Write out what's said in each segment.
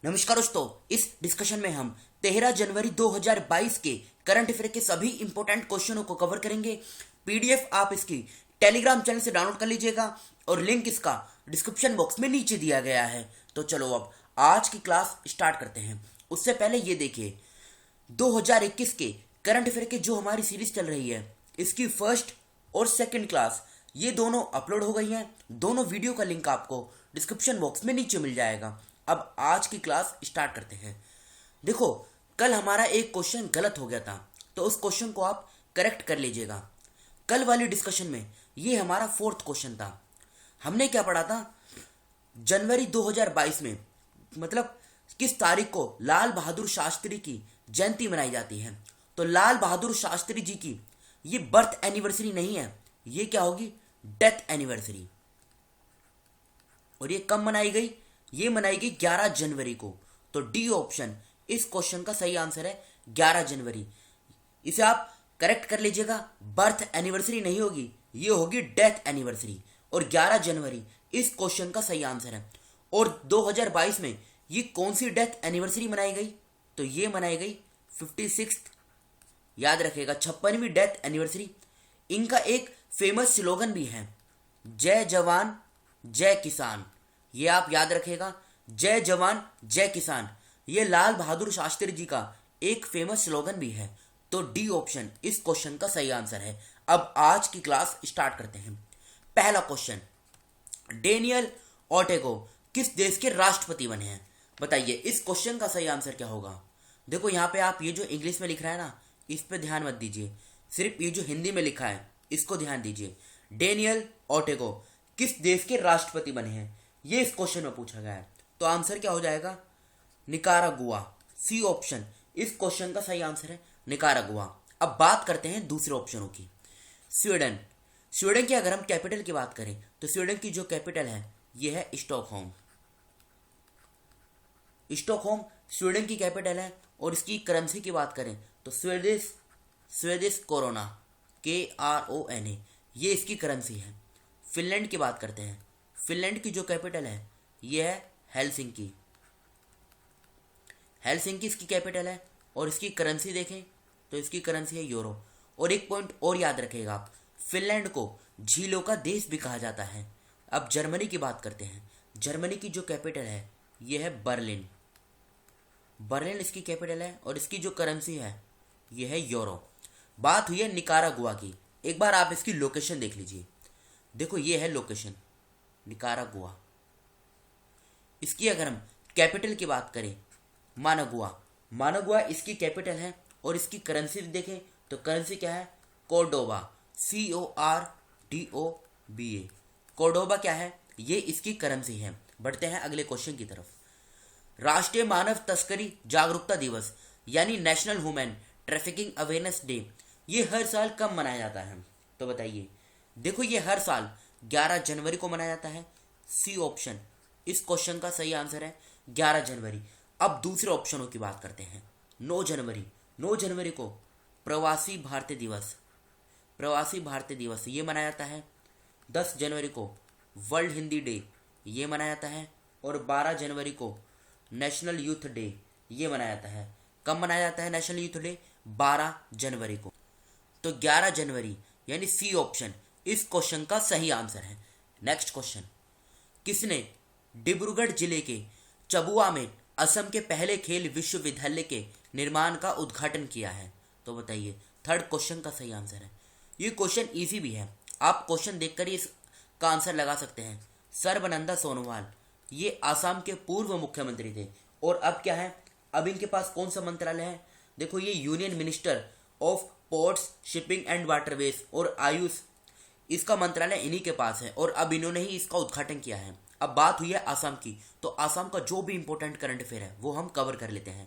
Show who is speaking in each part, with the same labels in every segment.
Speaker 1: नमस्कार दोस्तों, इस डिस्कशन में हम 13 जनवरी 2022 के करंट अफेयर के सभी इंपॉर्टेंट क्वेश्चनों को कवर करेंगे। पीडीएफ आप इसकी टेलीग्राम चैनल से डाउनलोड कर लीजिएगा और लिंक इसका डिस्क्रिप्शन बॉक्स में नीचे दिया गया है। तो चलो अब आज की क्लास स्टार्ट करते हैं। उससे पहले ये देखिए 2021 के करंट अफेयर के जो हमारी सीरीज चल रही है, इसकी फर्स्ट और सेकंड क्लास ये दोनों अपलोड हो गई हैं। दोनों वीडियो का लिंक आपको डिस्क्रिप्शन बॉक्स में नीचे मिल जाएगा। अब आज की क्लास स्टार्ट करते हैं। देखो, कल हमारा एक क्वेश्चन गलत हो गया था, तो उस क्वेश्चन को आप करेक्ट कर लीजिएगा। कल वाली डिस्कशन में ये हमारा फोर्थ क्वेश्चन था। हमने क्या पढ़ा था, जनवरी 2022 में मतलब किस तारीख को लाल बहादुर शास्त्री की जयंती मनाई जाती है। तो लाल बहादुर शास्त्री जी की ये बर्थ एनिवर्सरी नहीं है, ये क्या होगी, डेथ एनिवर्सरी। और ये कब मनाई गई, ये मनाई गई 11 जनवरी को। तो डी ऑप्शन इस क्वेश्चन का सही आंसर है 11 जनवरी। इसे आप करेक्ट कर लीजिएगा, बर्थ एनिवर्सरी नहीं होगी, ये होगी डेथ एनिवर्सरी। और 11 जनवरी इस क्वेश्चन का सही आंसर है। और 2022 में ये कौन सी डेथ एनिवर्सरी मनाई गई, तो ये मनाई गई 56, याद रखेगा 56वीं डेथ एनिवर्सरी। इनका एक फेमस स्लोगन भी है, जय जवान जय किसान। ये आप याद रखेगा, जय जवान जय किसान, ये लाल बहादुर शास्त्री जी का एक फेमस स्लोगन भी है। तो डी ऑप्शन इस क्वेश्चन का सही आंसर है। अब आज की क्लास स्टार्ट करते हैं। पहला क्वेश्चन, डेनियल ओर्टेगो किस देश के राष्ट्रपति बने हैं, बताइए इस क्वेश्चन का सही आंसर क्या होगा। देखो यहाँ पे आप ये जो इंग्लिश में लिख रहा है ना, इस पे ध्यान मत दीजिए, सिर्फ ये जो हिंदी में लिखा है इसको ध्यान दीजिए। डेनियल ओर्टेगो किस देश के राष्ट्रपति बने हैं, ये इस क्वेश्चन में पूछा गया है। तो आंसर क्या हो जाएगा, निकारागुआ। सी ऑप्शन इस क्वेश्चन का सही आंसर है, निकारागुआ। अब बात करते हैं दूसरे ऑप्शनों की। स्वीडन, स्वीडन की अगर हम कैपिटल की बात करें तो स्वीडन की जो कैपिटल है ये है स्टॉकहोम। स्टॉकहोम स्वीडन की कैपिटल है। और इसकी करेंसी की बात करें तो स्वेदिश स्वेदिश कोरोना, KRONA, ये इसकी करेंसी है। फिनलैंड की बात करते हैं। फिनलैंड की जो कैपिटल है ये है हेलसिंकी। हेलसिंकी इसकी कैपिटल है। और इसकी करेंसी देखें तो इसकी करेंसी है यूरो। और एक पॉइंट और याद रखेगा आप, फिनलैंड को झीलों का देश भी कहा जाता है। अब जर्मनी की बात करते हैं। जर्मनी की जो कैपिटल है ये है बर्लिन। बर्लिन इसकी कैपिटल है और इसकी जो करेंसी है ये है यूरो। बात हुई है निकारागुआ की। एक बार आप इसकी लोकेशन देख लीजिए। देखो ये है लोकेशन, निकारागुआ। इसकी अगर हम कैपिटल की बात करें, मानागुआ। मानागुआ इसकी कैपिटल है। और इसकी करेंसी देखें तो करेंसी क्या है, कोर्डोबा, CORDOBA। कोर्डोबा क्या है, ये इसकी करेंसी है। बढ़ते हैं अगले क्वेश्चन की तरफ। राष्ट्रीय मानव तस्करी जागरूकता दिवस यानी national human trafficking awareness day, ये हर साल कब मनाया जाता है, तो बताइए। देखो ये हर साल 11 जनवरी को मनाया जाता है। सी ऑप्शन इस क्वेश्चन का सही आंसर है 11 जनवरी। अब दूसरे ऑप्शनों की बात करते हैं। 9 जनवरी, 9 जनवरी को प्रवासी भारतीय दिवस, प्रवासी भारतीय दिवस ये मनाया जाता है। 10 जनवरी को वर्ल्ड हिंदी डे ये मनाया जाता है। और 12 जनवरी को नेशनल यूथ डे ये मनाया जाता है। कब मनाया जाता है नेशनल यूथ डे, 12 जनवरी को। तो 11 जनवरी यानी सी ऑप्शन इस क्वेश्चन का सही आंसर है। नेक्स्ट क्वेश्चन, किसने डिब्रूगढ़ जिले के चबुआ में असम के पहले खेल विश्वविद्यालय के निर्माण का उद्घाटन किया है, तो बताइए। थर्ड क्वेश्चन का सही आंसर है। ये क्वेश्चन इजी भी है, आप क्वेश्चन देखकर ही इसका आंसर लगा सकते हैं। सर्बानंद सोनोवाल ये आसाम के पूर्व मुख्यमंत्री थे। और अब क्या है, अब इनके पास कौन सा मंत्रालय है, देखो ये union minister of ports, shipping and waterways और आयुष, इसका मंत्रालय इन्हीं के पास है। और अब इन्होंने ही इसका उद्घाटन किया है। अब बात हुई है आसाम की, तो आसाम का जो भी इंपॉर्टेंट करंट अफेयर है वो हम कवर कर लेते हैं।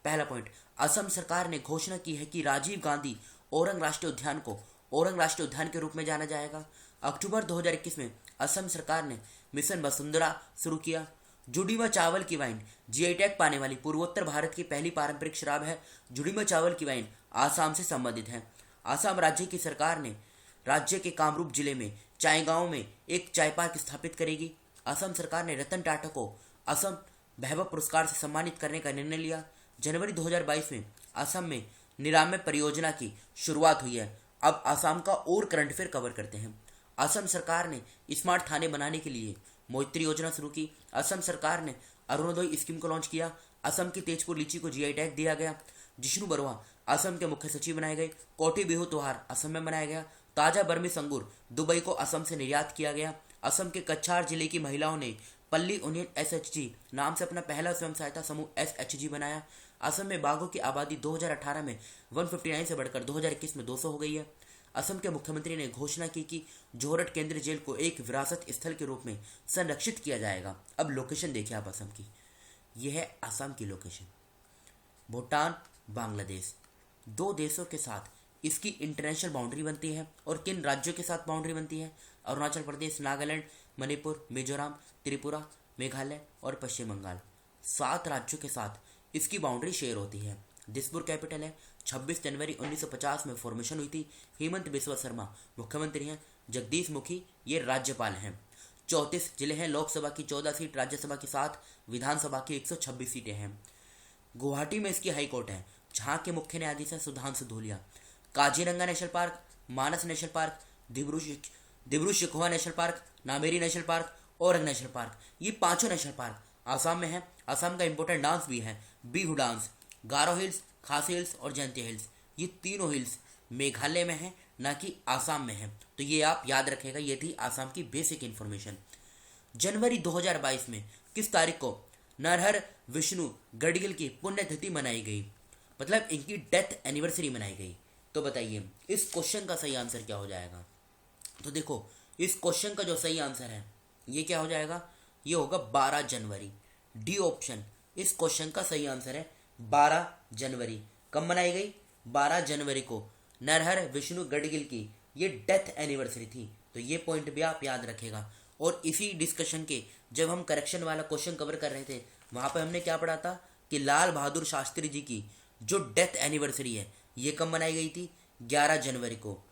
Speaker 1: पहला पॉइंट, असम सरकार ने घोषणा की है कि राजीव गांधी ओरंग राष्ट्रीय उद्यान को ओरंग राष्ट्रीय उद्यान के रूप में जाना जाएगा। अक्टूबर 2021 में असम सरकार ने मिशन वसुंधरा शुरू किया। जुडीमा चावल की वाइन GI टैग पाने वाली पूर्वोत्तर भारत की पहली पारंपरिक शराब है। जुडीमा चावल की वाइन आसाम से संबंधित है। आसाम राज्य की सरकार ने राज्य के कामरूप जिले में चाय गांव में एक चाय पार्क स्थापित करेगी। असम सरकार ने रतन टाटा को असम वैभव पुरस्कार से सम्मानित करने का निर्णय लिया। जनवरी 2022 में असम में 99 परियोजना की शुरुआत हुई है। अब असम का और करंट अफेयर कवर करते हैं। असम सरकार ने स्मार्ट थाने बनाने के लिए मैत्री योजना शुरू की। असम सरकार ने अरुणोदय स्कीम को लॉन्च किया। असम की तेजपुर लीची को जीआई टैग दिया गया। जिष्णु बरुआ असम के मुख्य सचिव बनाए गए। कोटी बिहू त्योहार असम में मनाया गया। ताजा बर्मी अंगूर दुबई को असम से निर्यात किया गया। असम के कछार जिले की महिलाओं ने पल्ली यूनियन एसएचजी नाम से अपना पहला स्वयं सहायता समूह एसएचजी बनाया। असम में बाघों की आबादी 2018 में 159 से बढ़कर 2021 में 200 हो गई है। असम के मुख्यमंत्री ने घोषणा की कि जोरहट केंद्रीय जेल को एक विरासत स्थल के रूप में संरक्षित किया जाएगा। अब लोकेशन देखिए आप असम की, यह है असम की लोकेशन। भूटान, बांग्लादेश, दो देशों के साथ इसकी इंटरनेशनल बाउंड्री बनती है। और किन राज्यों के साथ बाउंड्री बनती है? अरुणाचल प्रदेश, नागालैंड, मणिपुर, मिजोरम, त्रिपुरा, मेघालय और पश्चिम बंगाल, 7 राज्यों के साथ इसकी बाउंड्री शेयर होती है। दिसपुर कैपिटल है। 26 जनवरी 1950 में फॉर्मेशन हुई थी। हेमंत बिस्वा शर्मा मुख्यमंत्री हैं। जगदीश मुखी ये राज्यपाल हैं। 34 जिले हैं। लोकसभा की 14 सीट, राज्यसभा की 7, विधानसभा की 126 सीटें हैं। गुवाहाटी में इसकी हाई कोर्ट है, जहाँ के मुख्य न्यायाधीश हैं Sudhanshu Dhulia. Kaziranga national park, Manas national park, Dibru Saikhowa national park, Nameri national park, Orang national park, ये 5 नेशनल पार्क आसाम में है। आसाम का इंपॉर्टेंट डांस भी है बिहू डांस। गारो हिल्स, खासी हिल्स और जयंती हिल्स, ये तीनों हिल्स मेघालय में है, ना कि आसाम में है। तो ये आप याद रखेगा, ये थी आसाम की बेसिक इन्फॉर्मेशन। जनवरी 2022 में किस तारीख को नरहर विष्णु गडगिल की पुण्यतिथि मनाई गई? मतलब इनकी डेथ एनिवर्सरी मनाई गई। तो बताइए इस क्वेश्चन का सही आंसर क्या हो जाएगा? तो देखो इस क्वेश्चन का जो सही आंसर है ये क्या हो जाएगा? ये होगा 12 जनवरी। डी ऑप्शन इस क्वेश्चन का सही आंसर है। 12 जनवरी कब मनाई गई? 12 जनवरी को नरहर विष्णु गडगिल की ये डेथ एनिवर्सरी थी। तो ये पॉइंट भी आप याद रखेगा। और इसी डिस्कशन के जब हम करेक्शन वाला क्वेश्चन कवर कर रहे थे वहाँ पर हमने क्या पढ़ा था कि लाल बहादुर शास्त्री जी की जो डेथ एनिवर्सरी है ये कब मनाई गई थी? 11 जनवरी को।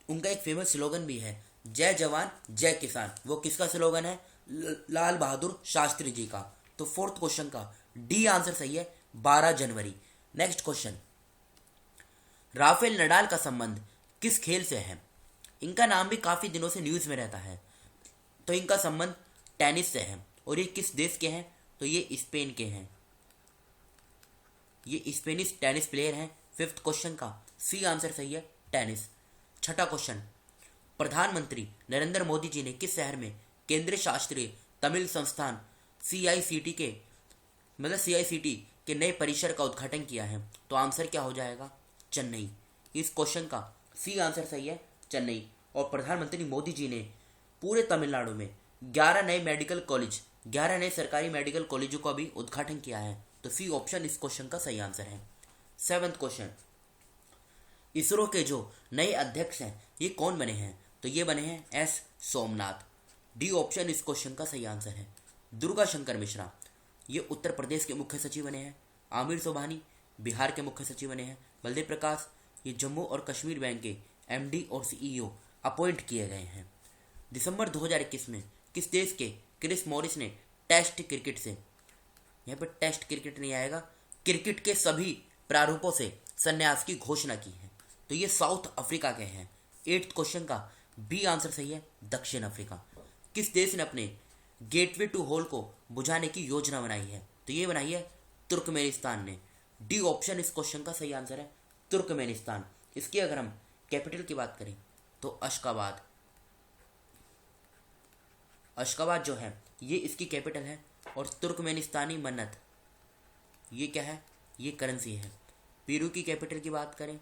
Speaker 1: उनका एक फेमस स्लोगन भी है, जय जवान जय किसान। वो किसका स्लोगन है? लाल बहादुर शास्त्री जी का। तो 4th क्वेश्चन का डी आंसर सही है, 12 जनवरी। नेक्स्ट क्वेश्चन, राफेल नडाल का संबंध किस खेल से है? इनका नाम भी काफी दिनों से न्यूज में रहता है। तो इनका संबंध टेनिस से है। और ये किस देश के हैं? तो ये स्पेन के हैं। ये स्पेनिश टेनिस प्लेयर हैं। 5th क्वेश्चन का सी आंसर सही है, टेनिस। 6ठा क्वेश्चन, प्रधानमंत्री नरेंद्र मोदी जी ने किस शहर में केंद्रीय शास्त्रीय तमिल संस्थान CICT के नए परिसर का उद्घाटन किया है? तो आंसर क्या हो जाएगा? चेन्नई। इस क्वेश्चन का सी आंसर सही है, चेन्नई। और प्रधानमंत्री मोदी जी ने पूरे तमिलनाडु में 11 नए मेडिकल कॉलेज, 11 नए सरकारी मेडिकल कॉलेजों का भी उद्घाटन किया है। तो सी ऑप्शन इस क्वेश्चन का सही आंसर है। 7th क्वेश्चन, इसरो के जो नए अध्यक्ष हैं ये कौन बने हैं? तो ये बने हैं S सोमनाथ। डी ऑप्शन इस क्वेश्चन का सही आंसर है। दुर्गा शंकर मिश्रा ये उत्तर प्रदेश के मुख्य सचिव बने हैं। आमिर सुबहानी बिहार के मुख्य सचिव बने हैं। बलदेव प्रकाश ये जम्मू और कश्मीर बैंक के MD और CEO अपॉइंट किए गए हैं। दिसंबर 2021 में किस देश के क्रिस मॉरिस ने टेस्ट क्रिकेट से, यहाँ पर टेस्ट क्रिकेट नहीं आएगा, क्रिकेट के सभी प्रारूपों से संन्यास की घोषणा की है? तो ये साउथ अफ्रीका के हैं। 8th क्वेश्चन का बी आंसर सही है, दक्षिण अफ्रीका। किस देश ने अपने गेटवे टू होल को बुझाने की योजना बनाई है? तो ये बनाई है तुर्कमेनिस्तान ने। डी ऑप्शन इस क्वेश्चन का सही आंसर है, तुर्कमेनिस्तान। इसकी अगर हम कैपिटल की बात करें तो अशकाबाद। अशकाबाद जो है ये इसकी कैपिटल है। और तुर्कमेनिस्तानी मन्नत ये क्या है? ये करेंसी है। पेरू की कैपिटल की बात करें,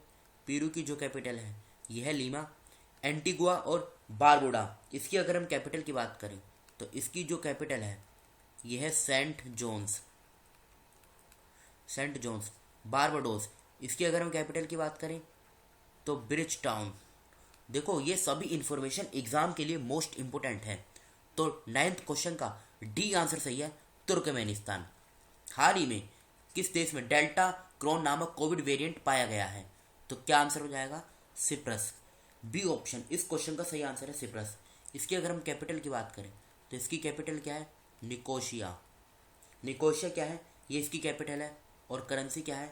Speaker 1: पेरू की जो कैपिटल है ये है लीमा। एंटीगुआ और बारबुडा इसकी अगर हम कैपिटल की बात करें तो इसकी जो कैपिटल है ये है सेंट जोन्स। बारबाडोस इसकी अगर हम कैपिटल की बात करें तो ब्रिज टाउन। देखो ये सभी इंफॉर्मेशन एग्जाम के लिए मोस्ट इंपोर्टेंट है। तो 9th क्वेश्चन का डी आंसर सही है, तुर्कमेनिस्तान। हाल ही में किस देश में डेल्टा क्रॉन नामक कोविड वेरिएंट पाया गया है? तो क्या आंसर हो जाएगा? सिप्रस। बी ऑप्शन इस क्वेश्चन का सही आंसर है, सिप्रस। इसकी अगर हम कैपिटल की बात करें तो इसकी कैपिटल क्या है? निकोशिया। निकोशिया क्या है, ये इसकी कैपिटल है। और करेंसी क्या है,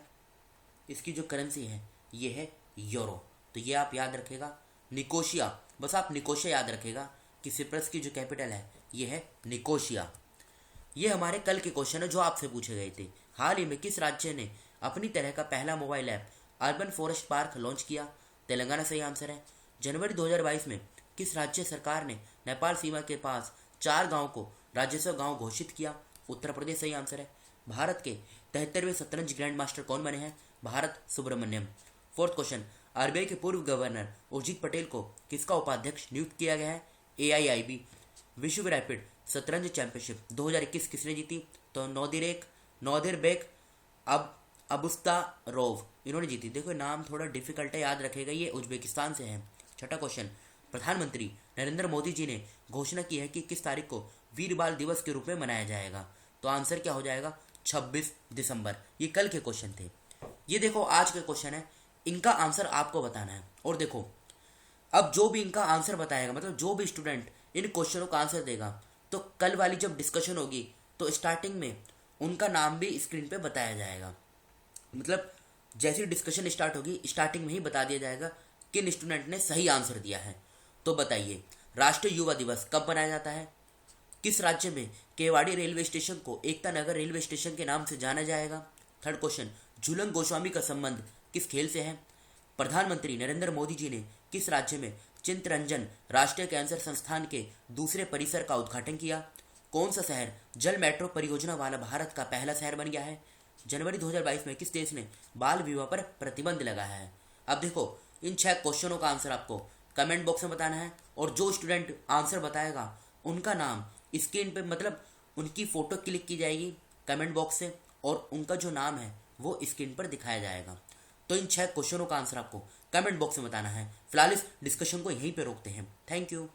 Speaker 1: इसकी जो करेंसी है ये है यूरो। तो ये आप याद रखेगा, निकोशिया, बस आप निकोशिया याद रखेगा कि सिप्रस की जो कैपिटल है ये है निकोशिया। ये हमारे कल के क्वेश्चन है जो आपसे पूछे गए थे। हाल ही में किस राज्य ने अपनी तरह का पहला mobile app urban forest park launch किया? तेलंगाना सही आंसर है। जनवरी 2022 में किस राज्य सरकार ने नेपाल सीमा के पास 4 गांव को राजस्व गांव घोषित किया? उत्तर प्रदेश सही आंसर है। भारत के 73वें शतरंज ग्रैंड मास्टर कौन बने हैं? Bharat Subrahmanyam. Fourth question, RBI के पूर्व गवर्नर उर्जित पटेल को किसका उपाध्यक्ष नियुक्त किया गया है? AIIB। विश्व रैपिड शतरंज चैंपियनशिप 2021 किसने जीती? तो नोदिरबेक अबुस्तारोव, इन्होंने जीती। देखो नाम थोड़ा डिफिकल्ट है, याद रखेगा, ये उज्बेकिस्तान से है। छठा क्वेश्चन, प्रधानमंत्री नरेंद्र मोदी जी ने घोषणा की है कि किस तारीख को वीर बाल दिवस के रूप में मनाया जाएगा? तो आंसर क्या हो जाएगा? 26 दिसंबर। ये कल के क्वेश्चन थे। ये देखो आज के क्वेश्चन है, इनका आंसर आपको बताना है। और देखो अब जो भी इनका आंसर बताएगा, मतलब जो भी स्टूडेंट इन क्वेश्चनों का आंसर देगा, तो कल वाली जब डिस्कशन होगी तो स्टार्टिंग में उनका नाम भी स्क्रीन पे बताया जाएगा। मतलब जैसी डिस्कशन स्टार्ट होगी स्टार्टिंग में ही बता दिया जाएगा किन स्टूडेंट ने सही आंसर दिया है। तो बताइए, राष्ट्रीय युवा दिवस कब मनाया जाता है? किस राज्य में केवाड़ी रेलवे स्टेशन को एकता नगर रेलवे स्टेशन के नाम से जाना जाएगा? थर्ड क्वेश्चन, झूलन गोस्वामी का संबंध किस खेल से है? प्रधानमंत्री नरेंद्र मोदी जी ने किस राज्य में चित्तरंजन राष्ट्रीय कैंसर संस्थान के दूसरे परिसर का उद्घाटन किया? कौन सा शहर जल मेट्रो परियोजना वाला भारत का पहला शहर बन गया है? जनवरी 2022 में किस देश ने बाल विवाह पर प्रतिबंध लगाया है? अब देखो इन 6 क्वेश्चनों का आंसर आपको कमेंट बॉक्स में बताना है। और जो स्टूडेंट आंसर बताएगा उनका नाम स्क्रीन पे, मतलब उनकी फोटो क्लिक की जाएगी कमेंट बॉक्स से और उनका जो नाम है वो स्क्रीन पर दिखाया जाएगा। तो इन 6 क्वेश्चनों का आंसर आपको कमेंट बॉक्स में बताना है। फिलहाल इस डिस्कशन को यहीं पे रोकते हैं। Thank you.